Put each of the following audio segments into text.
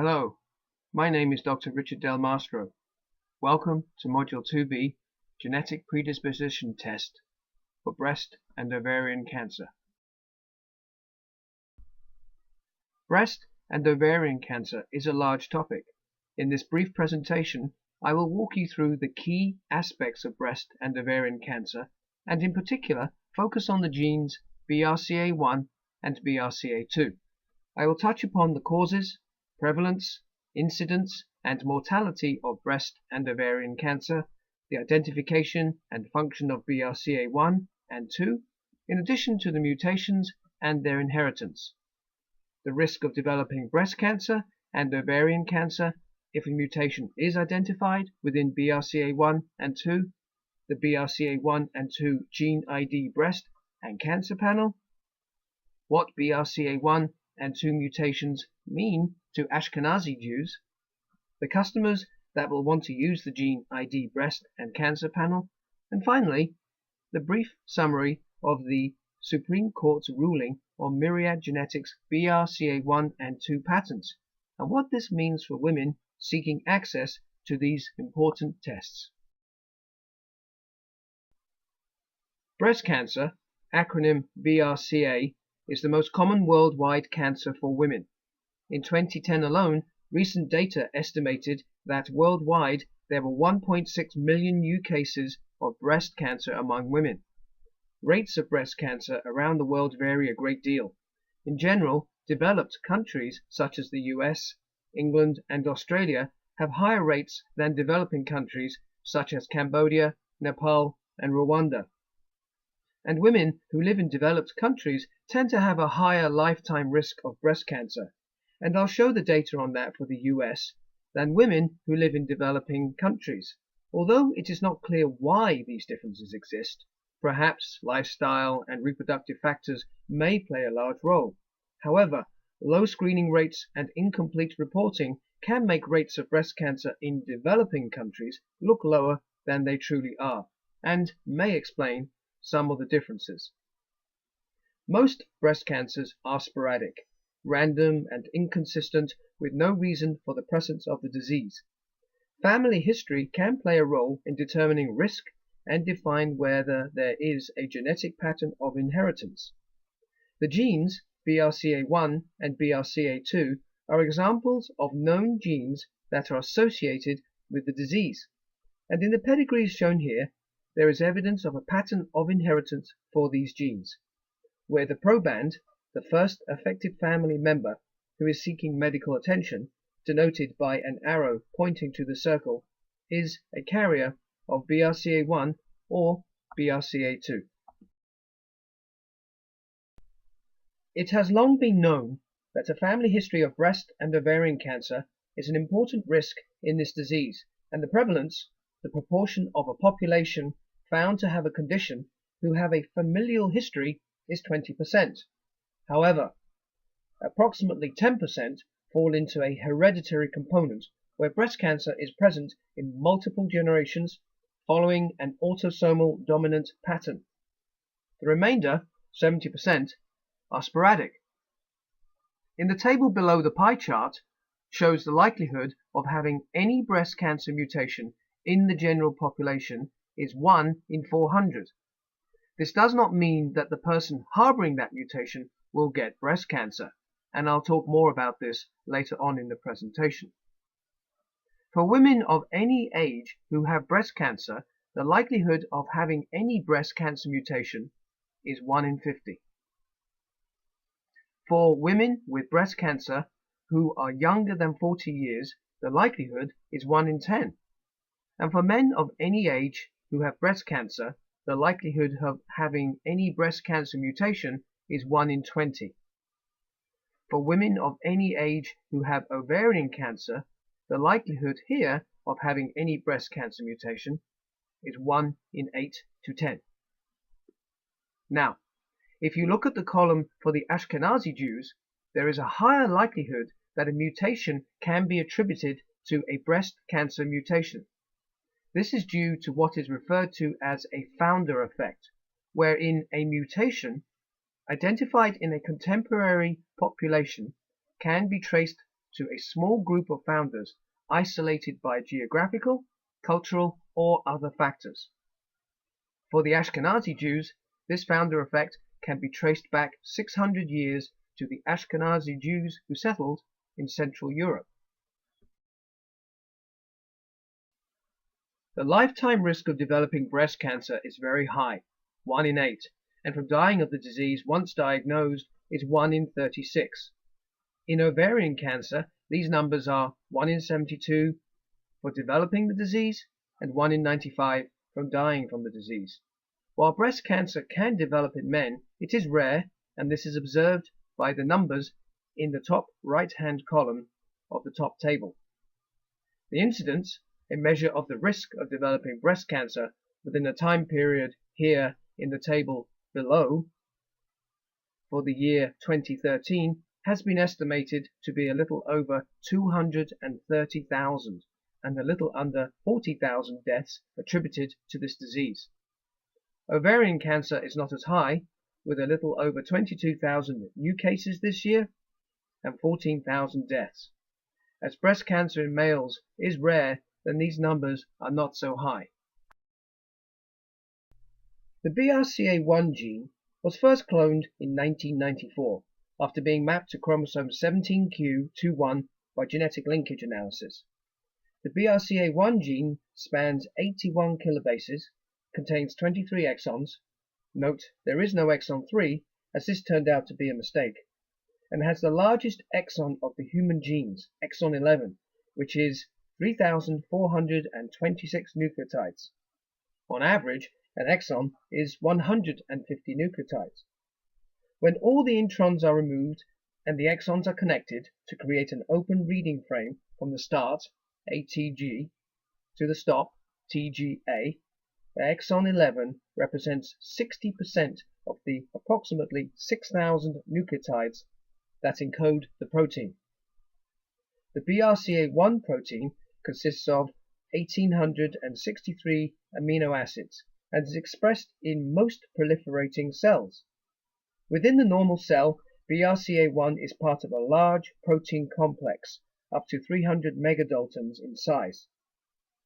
Hello, my name is Dr. Richard Del Mastro. Welcome to Module 2B, Genetic Predisposition Test for Breast and Ovarian Cancer. Breast and ovarian cancer is a large topic. In this brief presentation, I will walk you through the key aspects of breast and ovarian cancer, and in particular, focus on the genes BRCA1 and BRCA2. I will touch upon the causes, prevalence, incidence, and mortality of breast and ovarian cancer, the identification and function of BRCA1 and 2, in addition to the mutations and their inheritance, the risk of developing breast cancer and ovarian cancer if a mutation is identified within BRCA1 and 2, the BRCA1 and 2 GeneID breast and cancer panel, what BRCA1 and 2 mutations mean to Ashkenazi Jews, the customers that will want to use the GeneID breast and cancer panel, and finally, the brief summary of the Supreme Court's ruling on Myriad Genetics' BRCA1 and 2 patents, and what this means for women seeking access to these important tests. Breast cancer, acronym BRCA, is the most common worldwide cancer for women. In 2010 alone, recent data estimated that worldwide there were 1.6 million new cases of breast cancer among women. Rates of breast cancer around the world vary a great deal. In general, developed countries such as the US, England, and Australia have higher rates than developing countries such as Cambodia, Nepal, and Rwanda. And women who live in developed countries tend to have a higher lifetime risk of breast cancer, and I'll show the data on that for the US, than women who live in developing countries. Although it is not clear why these differences exist, perhaps lifestyle and reproductive factors may play a large role. However, low screening rates and incomplete reporting can make rates of breast cancer in developing countries look lower than they truly are, and may explain some of the differences. Most breast cancers are sporadic, random, and inconsistent, with no reason for the presence of the disease. Family history can play a role in determining risk and define whether there is a genetic pattern of inheritance. The genes BRCA1 and BRCA2 are examples of known genes that are associated with the disease, and in the pedigrees shown here, there is evidence of a pattern of inheritance for these genes, where the proband, the first affected family member who is seeking medical attention, denoted by an arrow pointing to the circle, is a carrier of BRCA1 or BRCA2. It has long been known that a family history of breast and ovarian cancer is an important risk in this disease, and the prevalence, the proportion of a population found to have a condition who have a familial history, is 20%. However, approximately 10% fall into a hereditary component where breast cancer is present in multiple generations following an autosomal dominant pattern. The remainder, 70%, are sporadic. In the table below, the pie chart shows the likelihood of having any breast cancer mutation in the general population is 1 in 400. This does not mean that the person harboring that mutation will get breast cancer, and I'll talk more about this later on in the presentation. For women of any age who have breast cancer, the likelihood of having any breast cancer mutation is 1 in 50. For women with breast cancer who are younger than 40 years, the likelihood is 1 in 10. And for men of any age who have breast cancer, the likelihood of having any breast cancer mutation is 1 in 20. For women of any age who have ovarian cancer, the likelihood here of having any breast cancer mutation is 1 in 8 to 10. Now, if you look at the column for the Ashkenazi Jews, there is a higher likelihood that a mutation can be attributed to a breast cancer mutation. This is due to what is referred to as a founder effect, wherein a mutation identified in a contemporary population can be traced to a small group of founders isolated by geographical, cultural, or other factors. For the Ashkenazi Jews, this founder effect can be traced back 600 years to the Ashkenazi Jews who settled in Central Europe. The lifetime risk of developing breast cancer is very high, 1 in 8, and from dying of the disease once diagnosed is 1 in 36. In ovarian cancer, these numbers are 1 in 72 for developing the disease and 1 in 95 from dying from the disease. While breast cancer can develop in men, it is rare, and this is observed by the numbers in the top right-hand column of the top table. The incidence, a measure of the risk of developing breast cancer within a time period here in the table below, for the year 2013, has been estimated to be a little over 230,000 and a little under 40,000 deaths attributed to this disease. Ovarian cancer is not as high, with a little over 22,000 new cases this year and 14,000 deaths. As breast cancer in males is rare, then these numbers are not so high. The BRCA1 gene was first cloned in 1994 after being mapped to chromosome 17q21 by genetic linkage analysis. The BRCA1 gene spans 81 kilobases, contains 23 exons. Note, there is no exon 3, as this turned out to be a mistake, and has the largest exon of the human genes, exon 11, which is 3,426 nucleotides. On average, an exon is 150 nucleotides. When all the introns are removed and the exons are connected to create an open reading frame from the start, ATG, to the stop, TGA, exon 11 represents 60% of the approximately 6,000 nucleotides that encode the protein. The BRCA1 protein consists of 1,863 amino acids and is expressed in most proliferating cells. Within the normal cell, BRCA1 is part of a large protein complex up to 300 megadaltons in size.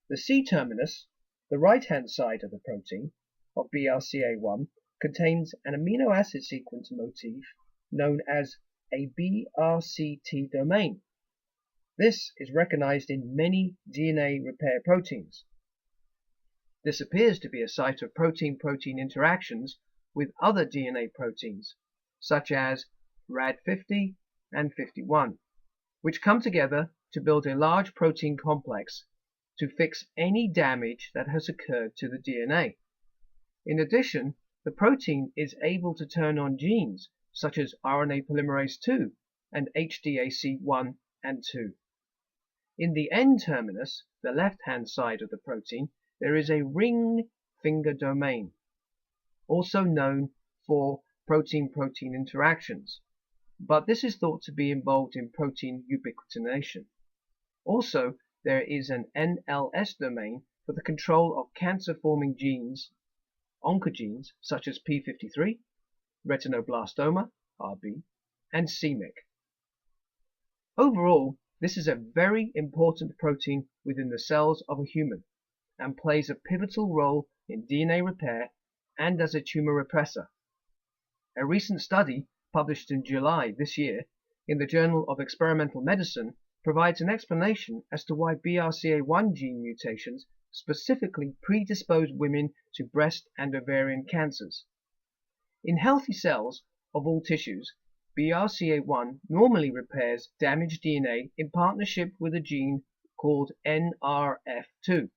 The C-terminus, the right-hand side of the protein of BRCA1, contains an amino acid sequence motif known as a BRCT domain. This is recognized in many DNA repair proteins. This appears to be a site of protein-protein interactions with other DNA proteins, such as RAD50 and 51, which come together to build a large protein complex to fix any damage that has occurred to the DNA. In addition, the protein is able to turn on genes such as RNA polymerase II and HDAC1 and 2. In the N-terminus, the left-hand side of the protein, there is a ring finger domain, also known for protein-protein interactions, but this is thought to be involved in protein ubiquitination. Also, there is an NLS domain for the control of cancer-forming genes, oncogenes such as P53, retinoblastoma, RB, and c-MYC. Overall, this is a very important protein within the cells of a human and plays a pivotal role in DNA repair and as a tumor repressor. A recent study published in July this year in the Journal of Experimental Medicine provides an explanation as to why BRCA1 gene mutations specifically predispose women to breast and ovarian cancers. In healthy cells of all tissues, BRCA1 normally repairs damaged DNA in partnership with a gene called NRF2,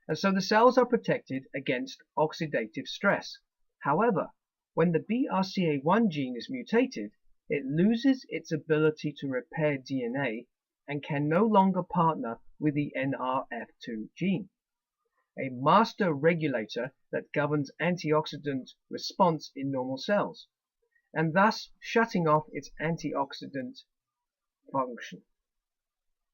and so the cells are protected against oxidative stress. However, when the BRCA1 gene is mutated, it loses its ability to repair DNA and can no longer partner with the NRF2 gene, a master regulator that governs antioxidant response in normal cells, and thus shutting off its antioxidant function.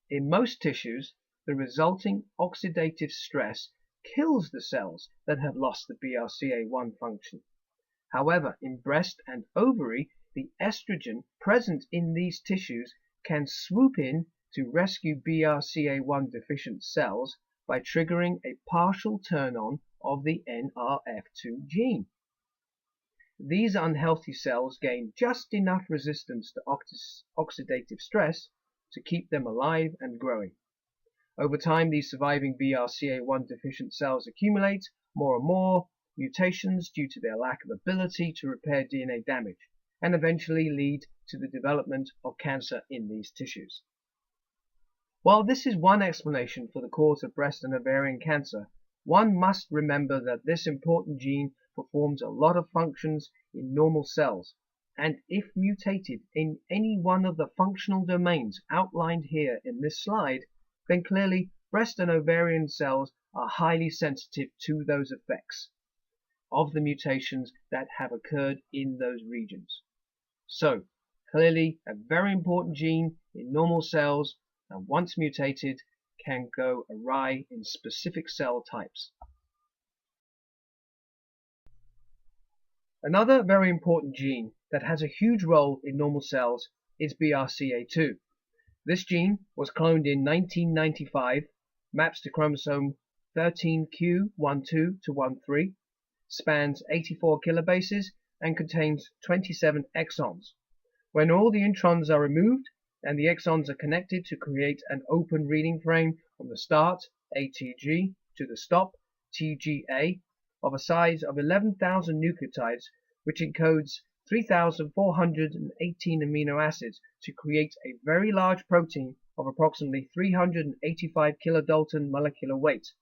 In most tissues, the resulting oxidative stress kills the cells that have lost the BRCA1 function. However, in breast and ovary, the estrogen present in these tissues can swoop in to rescue BRCA1 deficient cells by triggering a partial turn-on of the NRF2 gene. These unhealthy cells gain just enough resistance to oxidative stress to keep them alive and growing. Over time, these surviving BRCA1 deficient cells accumulate more and more mutations due to their lack of ability to repair DNA damage, and eventually lead to the development of cancer in these tissues. While this is one explanation for the cause of breast and ovarian cancer, one must remember that this important gene performs a lot of functions in normal cells, and if mutated in any one of the functional domains outlined here in this slide, then clearly breast and ovarian cells are highly sensitive to those effects of the mutations that have occurred in those regions. So, clearly a very important gene in normal cells, and once mutated can go awry in specific cell types. Another very important gene that has a huge role in normal cells is BRCA2. This gene was cloned in 1995, maps to chromosome 13q12-13, spans 84 kilobases, and contains 27 exons. When all the introns are removed and the exons are connected to create an open reading frame from the start, ATG, to the stop, TGA, of a size of 11,000 nucleotides, which encodes 3,418 amino acids to create a very large protein of approximately 385 kilodalton molecular weight.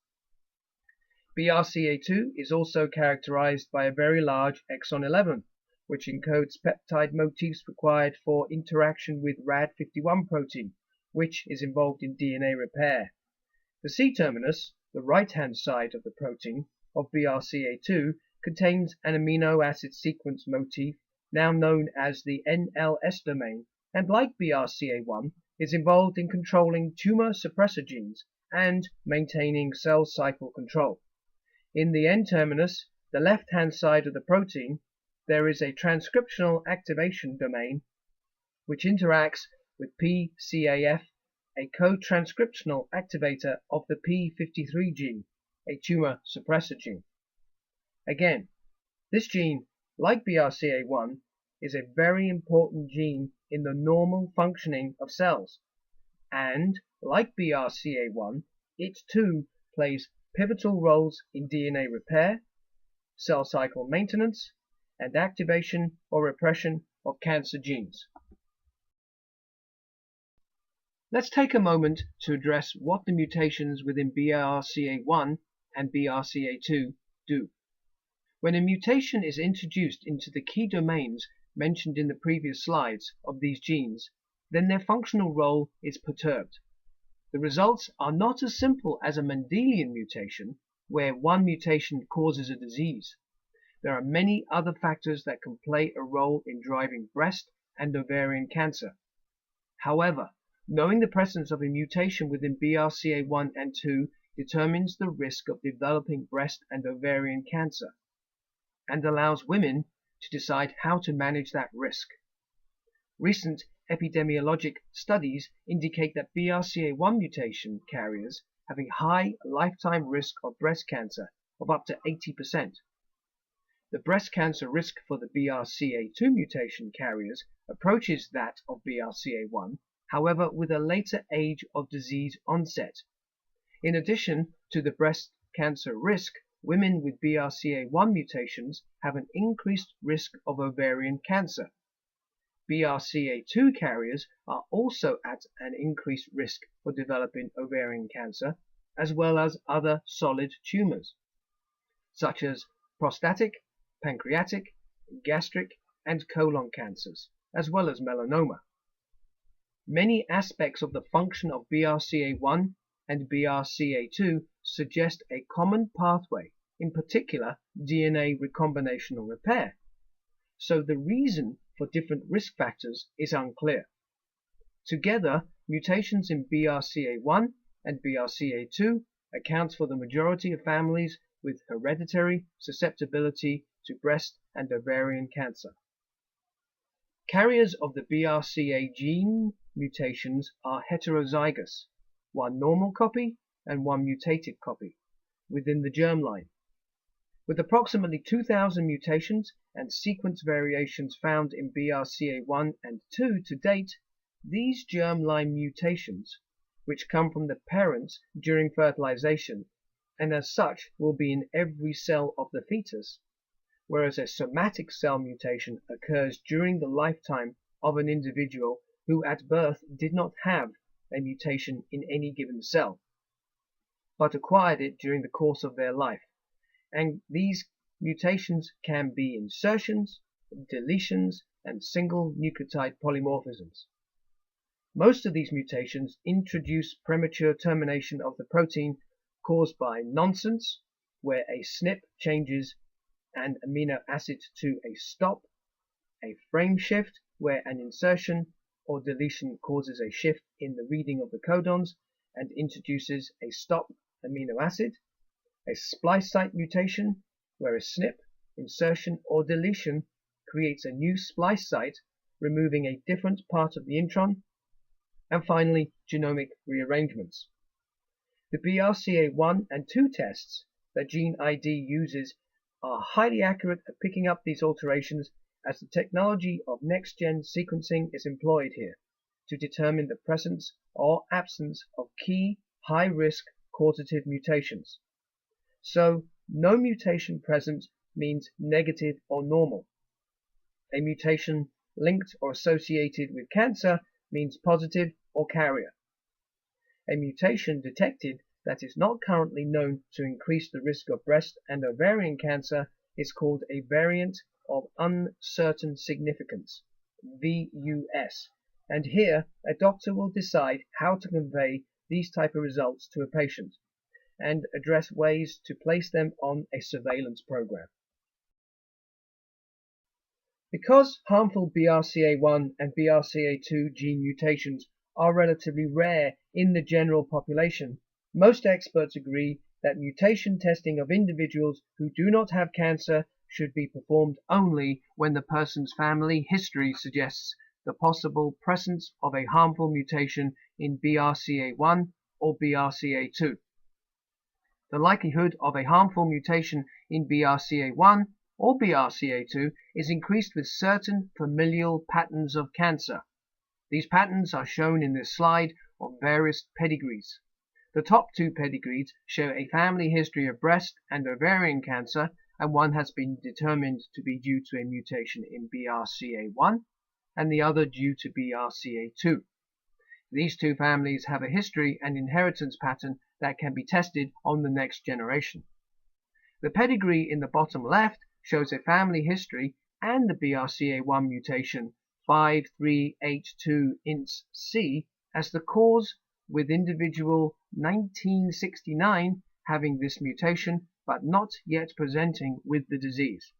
BRCA2 is also characterized by a very large exon 11, which encodes peptide motifs required for interaction with RAD51 protein, which is involved in DNA repair. The C-terminus, the right-hand side of the protein of BRCA2, contains an amino acid sequence motif now known as the NLS domain, and like BRCA1, is involved in controlling tumor suppressor genes and maintaining cell cycle control. In the N-terminus, the left-hand side of the protein, there is a transcriptional activation domain which interacts with PCAF, a co-transcriptional activator of the p53 gene, a tumor suppressor gene. Again, this gene, like BRCA1, is a very important gene in the normal functioning of cells, and, like BRCA1, it too plays pivotal roles in DNA repair, cell cycle maintenance, and activation or repression of cancer genes. Let's take a moment to address what the mutations within BRCA1 and BRCA2 do. When a mutation is introduced into the key domains mentioned in the previous slides of these genes, then their functional role is perturbed. The results are not as simple as a Mendelian mutation, where one mutation causes a disease. There are many other factors that can play a role in driving breast and ovarian cancer. However, knowing the presence of a mutation within BRCA1 and 2 determines the risk of developing breast and ovarian cancer, and allows women to decide how to manage that risk. Recent epidemiologic studies indicate that BRCA1 mutation carriers have a high lifetime risk of breast cancer of up to 80%. The breast cancer risk for the BRCA2 mutation carriers approaches that of BRCA1, however, with a later age of disease onset. In addition to the breast cancer risk, women with BRCA1 mutations have an increased risk of ovarian cancer. BRCA2 carriers are also at an increased risk for developing ovarian cancer, as well as other solid tumors, such as prostatic, pancreatic, gastric, and colon cancers, as well as melanoma. Many aspects of the function of BRCA1 and BRCA2 suggest a common pathway, in particular DNA recombinational repair. So the reason for different risk factors is unclear. Together, mutations in BRCA1 and BRCA2 accounts for the majority of families with hereditary susceptibility to breast and ovarian cancer. Carriers of the BRCA gene mutations are heterozygous, one normal copy and one mutated copy, within the germline. With approximately 2,000 mutations and sequence variations found in BRCA1 and 2 to date, these germline mutations, which come from the parents during fertilization, and as such will be in every cell of the fetus, whereas a somatic cell mutation occurs during the lifetime of an individual who at birth did not have a mutation in any given cell, but acquired it during the course of their life. And these mutations can be insertions, deletions, and single nucleotide polymorphisms. Most of these mutations introduce premature termination of the protein caused by nonsense, where a SNP changes an amino acid to a stop, a frame shift, where an insertion or deletion causes a shift in the reading of the codons and introduces a stop amino acid, a splice site mutation, where a SNP, insertion or deletion creates a new splice site, removing a different part of the intron, and finally genomic rearrangements. The BRCA1 and 2 tests that GeneID uses are highly accurate at picking up these alterations, as the technology of next-gen sequencing is employed here to determine the presence or absence of key high-risk causative mutations. So, no mutation present means negative or normal. A mutation linked or associated with cancer means positive or carrier. A mutation detected that is not currently known to increase the risk of breast and ovarian cancer is called a variant of uncertain significance, VUS, and here a doctor will decide how to convey these type of results to a patient and address ways to place them on a surveillance program. Because harmful BRCA1 and BRCA2 gene mutations are relatively rare in the general population, most experts agree that mutation testing of individuals who do not have cancer should be performed only when the person's family history suggests the possible presence of a harmful mutation in BRCA1 or BRCA2. The likelihood of a harmful mutation in BRCA1 or BRCA2 is increased with certain familial patterns of cancer. These patterns are shown in this slide of various pedigrees. The top two pedigrees show a family history of breast and ovarian cancer, and one has been determined to be due to a mutation in BRCA1 and the other due to BRCA2. These two families have a history and inheritance pattern that can be tested on the next generation. The pedigree in the bottom left shows a family history and the BRCA1 mutation 5382INC as the cause, with individual 1969 having this mutation but not yet presenting with the disease.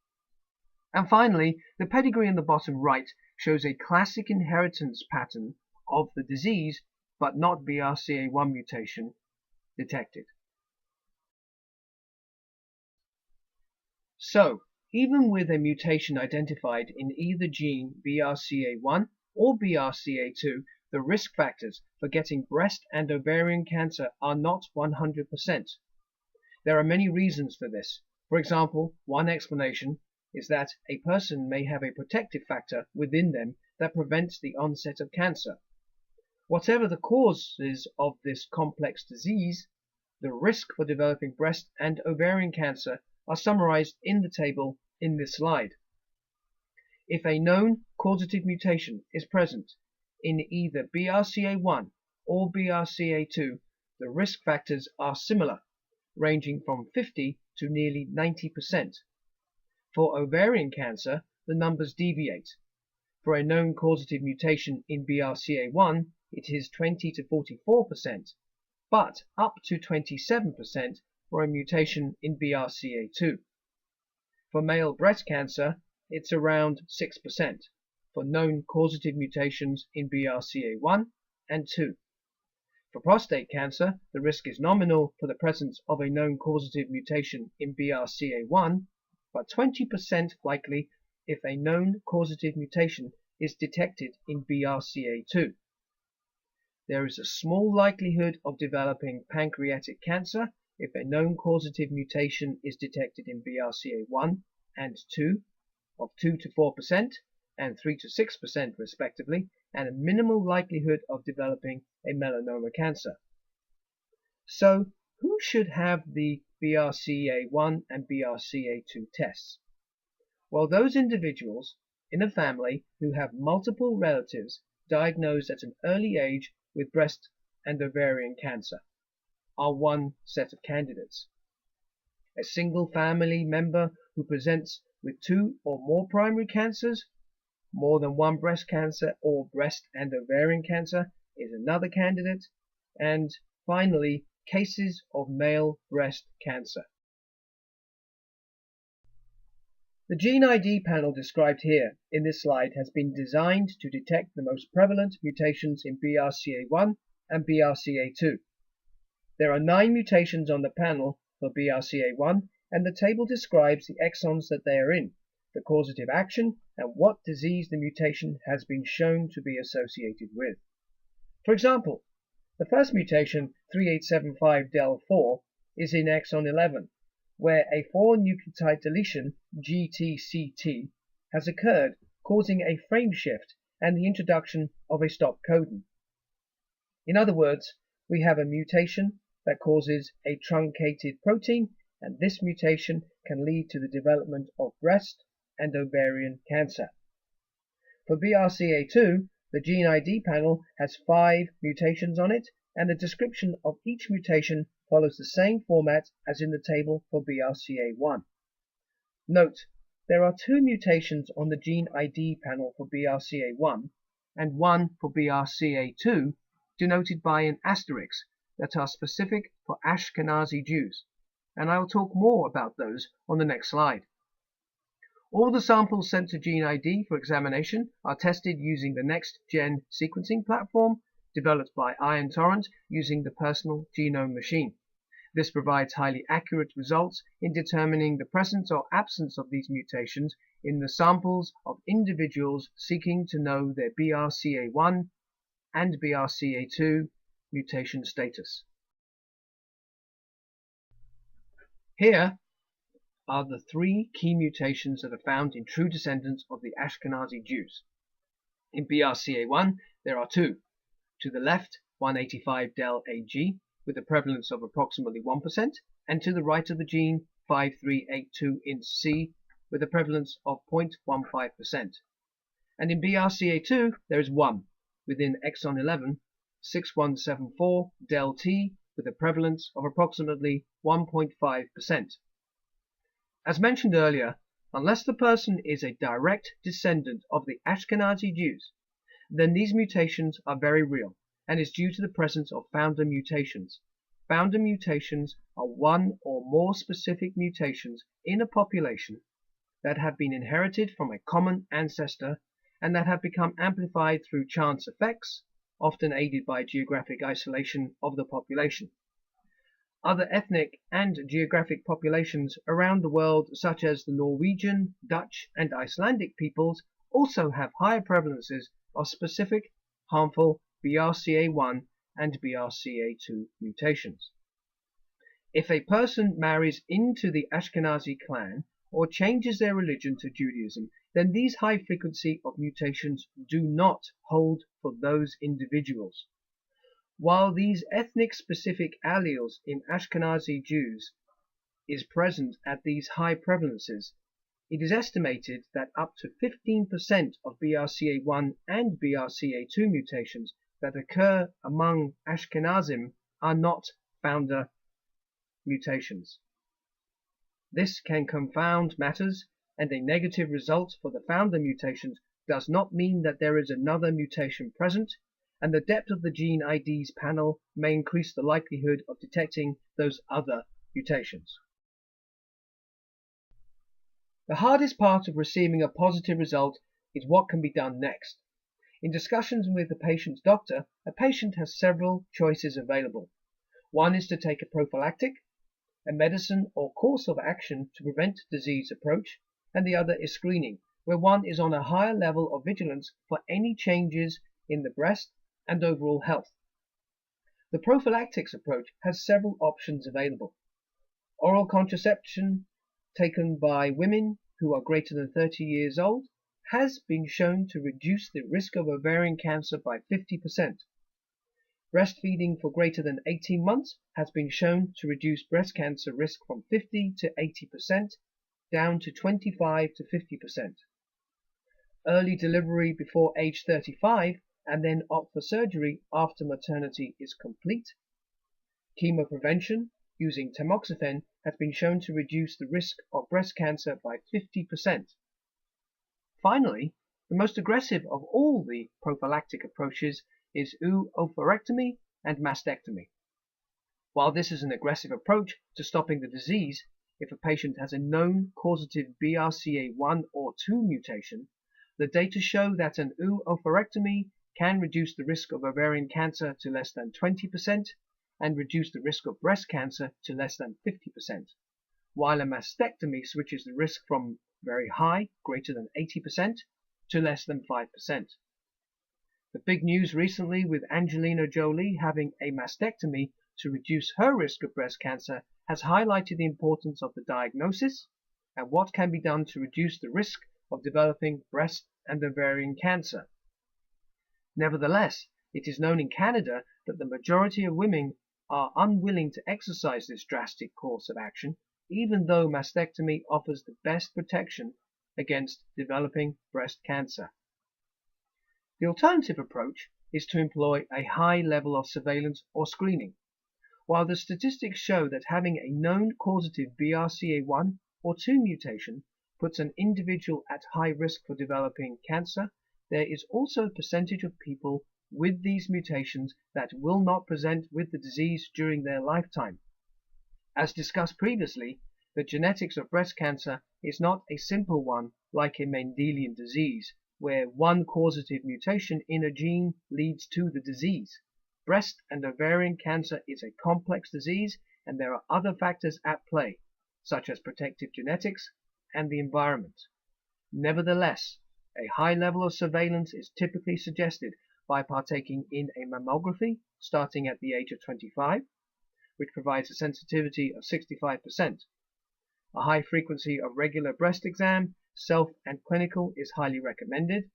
And finally, the pedigree in the bottom right shows a classic inheritance pattern of the disease but not BRCA1 mutation detected. So, even with a mutation identified in either gene BRCA1 or BRCA2, the risk factors for getting breast and ovarian cancer are not 100%. There are many reasons for this. For example, one explanation is that a person may have a protective factor within them that prevents the onset of cancer. Whatever the causes of this complex disease, the risk for developing breast and ovarian cancer are summarized in the table in this slide. If a known causative mutation is present in either BRCA1 or BRCA2, the risk factors are similar, ranging from 50 to nearly 90%. For ovarian cancer, the numbers deviate. For a known causative mutation in BRCA1, it is 20 to 44%, but up to 27% for a mutation in BRCA2. For male breast cancer, it's around 6% for known causative mutations in BRCA1 and 2. For prostate cancer, the risk is nominal for the presence of a known causative mutation in BRCA1, but 20% likely if a known causative mutation is detected in BRCA2. there is a small likelihood of developing pancreatic cancer if a known causative mutation is detected in BRCA1 and 2 of 2 to 4% and 3 to 6% respectively, and a minimal likelihood of developing a melanoma cancer. So, who should have the BRCA1 and BRCA2 tests? Well, those individuals in a family who have multiple relatives diagnosed at an early age with breast and ovarian cancer are one set of candidates. A single family member who presents with 2 or more primary cancers, more than one breast cancer or breast and ovarian cancer is another candidate, and finally, cases of male breast cancer. The GeneID panel described here in this slide has been designed to detect the most prevalent mutations in BRCA1 and BRCA2. There are 9 mutations on the panel for BRCA1, and the table describes the exons that they are in, the causative action, and what disease the mutation has been shown to be associated with. For example, the first mutation, 3875del4, is in exon 11, where a 4-nucleotide deletion, GTCT, has occurred, causing a frame shift and the introduction of a stop codon. In other words, we have a mutation that causes a truncated protein, and this mutation can lead to the development of breast and ovarian cancer. For BRCA2, the GeneID panel has 5 mutations on it, and the description of each mutation follows the same format as in the table for BRCA1. Note, there are 2 mutations on the GeneID panel for BRCA1 and 1 for BRCA2, denoted by an asterisk, that are specific for Ashkenazi Jews, and I will talk more about those on the next slide. All the samples sent to GeneID for examination are tested using the next-gen sequencing platform developed by Iron Torrent using the Personal Genome Machine. This provides highly accurate results in determining the presence or absence of these mutations in the samples of individuals seeking to know their BRCA1 and BRCA2 mutation status. Here are the 3 key mutations that are found in true descendants of the Ashkenazi Jews. In BRCA1, there are 2. To the left, 185del-AG, with a prevalence of approximately 1%, and to the right of the gene, 5382-INC, with a prevalence of 0.15%. And in BRCA2, there is 1, within exon 11, 6174-del-T, with a prevalence of approximately 1.5%. As mentioned earlier, unless the person is a direct descendant of the Ashkenazi Jews, then these mutations are very real and is due to the presence of founder mutations. Founder mutations are one or more specific mutations in a population that have been inherited from a common ancestor and that have become amplified through chance effects, often aided by geographic isolation of the population. Other ethnic and geographic populations around the world, such as the Norwegian, Dutch, and Icelandic peoples, also have higher prevalences of specific harmful BRCA1 and BRCA2 mutations. If a person marries into the Ashkenazi clan or changes their religion to Judaism, then these high frequency of mutations do not hold for those individuals. While these ethnic specific alleles in Ashkenazi Jews is present at these high prevalences, it is estimated that up to 15% of BRCA1 and BRCA2 mutations that occur among Ashkenazim are not founder mutations. This can confound matters, and a negative result for the founder mutations does not mean that there is another mutation present, and the depth of the GeneID's panel may increase the likelihood of detecting those other mutations. The hardest part of receiving a positive result is what can be done next. In discussions with the patient's doctor, a patient has several choices available. One is to take a prophylactic, a medicine or course of action to prevent disease approach, and the other is screening, where one is on a higher level of vigilance for any changes in the breast and overall health. The prophylactics approach has several options available. Oral contraception taken by women who are greater than 30 years old has been shown to reduce the risk of ovarian cancer by 50%. Breastfeeding for greater than 18 months has been shown to reduce breast cancer risk from 50 to 80% down to 25 to 50%. Early delivery before age 35 and then opt for surgery after maternity is complete. Chemoprevention using tamoxifen has been shown to reduce the risk of breast cancer by 50%. Finally, the most aggressive of all the prophylactic approaches is oophorectomy and mastectomy. While this is an aggressive approach to stopping the disease, if a patient has a known causative BRCA1 or 2 mutation, the data show that an oophorectomy can reduce the risk of ovarian cancer to less than 20% and reduce the risk of breast cancer to less than 50%, while a mastectomy switches the risk from very high, greater than 80%, to less than 5%. The big news recently with Angelina Jolie having a mastectomy to reduce her risk of breast cancer has highlighted the importance of the diagnosis and what can be done to reduce the risk of developing breast and ovarian cancer. Nevertheless, it is known in Canada that the majority of women are unwilling to exercise this drastic course of action, even though mastectomy offers the best protection against developing breast cancer. The alternative approach is to employ a high level of surveillance or screening. While the statistics show that having a known causative BRCA1 or 2 mutation puts an individual at high risk for developing cancer, there is also a percentage of people with these mutations that will not present with the disease during their lifetime. As discussed previously, the genetics of breast cancer is not a simple one like a Mendelian disease, where one causative mutation in a gene leads to the disease. Breast and ovarian cancer is a complex disease, and there are other factors at play, such as protective genetics and the environment. Nevertheless, a high level of surveillance is typically suggested by partaking in a mammography starting at the age of 25, which provides a sensitivity of 65%. A high frequency of regular breast exam, self and clinical, is highly recommended.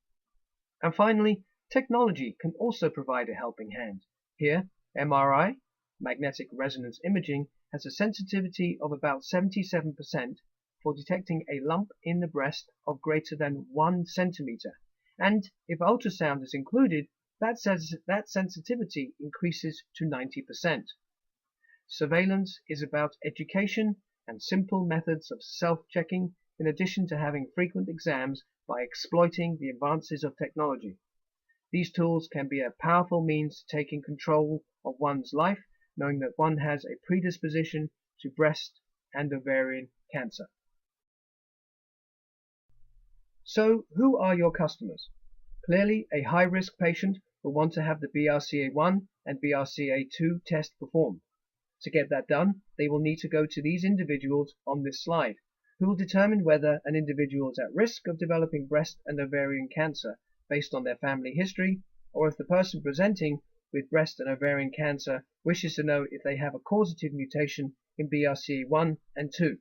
And finally, technology can also provide a helping hand. Here, MRI, magnetic resonance imaging, has a sensitivity of about 77% for detecting a lump in the breast of greater than 1 centimeter, and if ultrasound is included, that sensitivity increases to 90%. Surveillance is about education and simple methods of self-checking, in addition to having frequent exams by exploiting the advances of technology. These tools can be a powerful means to taking control of one's life, knowing that one has a predisposition to breast and ovarian cancer. So, who are your customers? Clearly, a high-risk patient will want to have the BRCA1 and BRCA2 test performed. To get that done, they will need to go to these individuals on this slide, who will determine whether an individual is at risk of developing breast and ovarian cancer based on their family history, or if the person presenting with breast and ovarian cancer wishes to know if they have a causative mutation in BRCA1 and 2.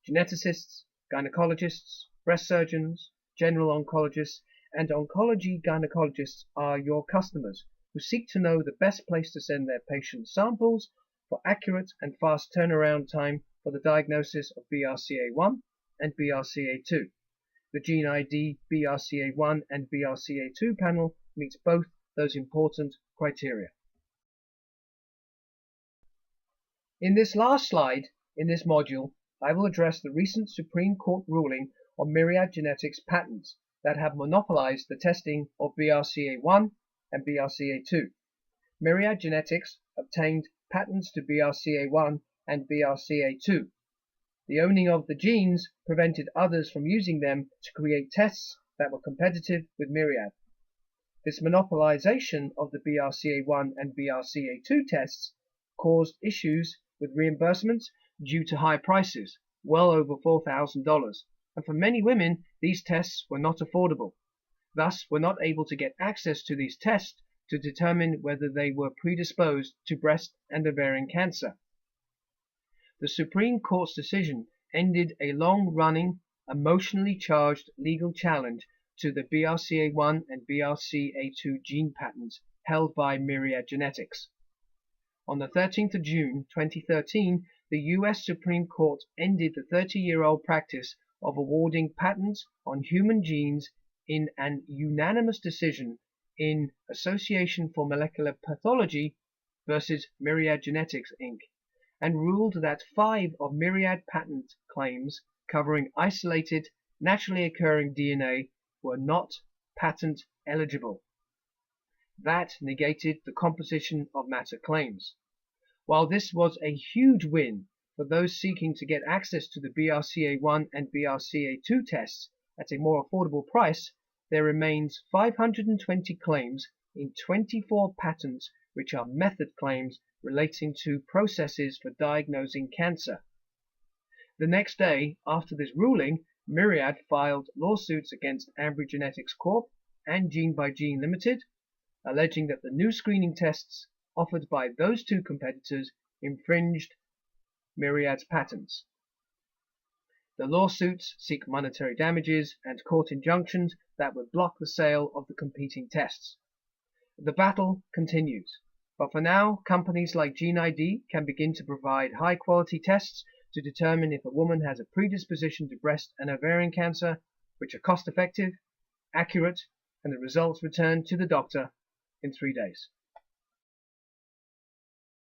Geneticists, gynecologists, breast surgeons, general oncologists, and oncology gynecologists are your customers who seek to know the best place to send their patient samples for accurate and fast turnaround time for the diagnosis of BRCA1 and BRCA2. The GeneID BRCA1 and BRCA2 panel meets both those important criteria. In this last slide, in this module, I will address the recent Supreme Court ruling on Myriad Genetics patents that have monopolized the testing of BRCA1 and BRCA2. Myriad Genetics obtained patents to BRCA1 and BRCA2. The owning of the genes prevented others from using them to create tests that were competitive with Myriad. This monopolization of the BRCA1 and BRCA2 tests caused issues with reimbursements due to high prices, well over $4,000, and for many women these tests were not affordable, thus were not able to get access to these tests to determine whether they were predisposed to breast and ovarian cancer. The Supreme Court's decision ended a long-running, emotionally charged legal challenge to the BRCA1 and BRCA2 gene patents held by Myriad Genetics. On the 13th of June 2013, the US Supreme Court ended the 30-year-old practice of awarding patents on human genes in an unanimous decision in Association for Molecular Pathology versus Myriad Genetics, Inc., and ruled that 5 of Myriad patent claims covering isolated, naturally occurring DNA were not patent eligible. That negated the composition of matter claims. While this was a huge win for those seeking to get access to the BRCA1 and BRCA2 tests at a more affordable price, there remains 520 claims in 24 patents which are method claims relating to processes for diagnosing cancer. The next day after this ruling, Myriad filed lawsuits against Ambry Genetics Corp. And Gene by Gene Limited, alleging that the new screening tests offered by those two competitors infringed Myriad's patents. The lawsuits seek monetary damages and court injunctions that would block the sale of the competing tests. The battle continues, but for now, companies like GeneID can begin to provide high-quality tests to determine if a woman has a predisposition to breast and ovarian cancer, which are cost-effective, accurate, and the results returned to the doctor in 3 days.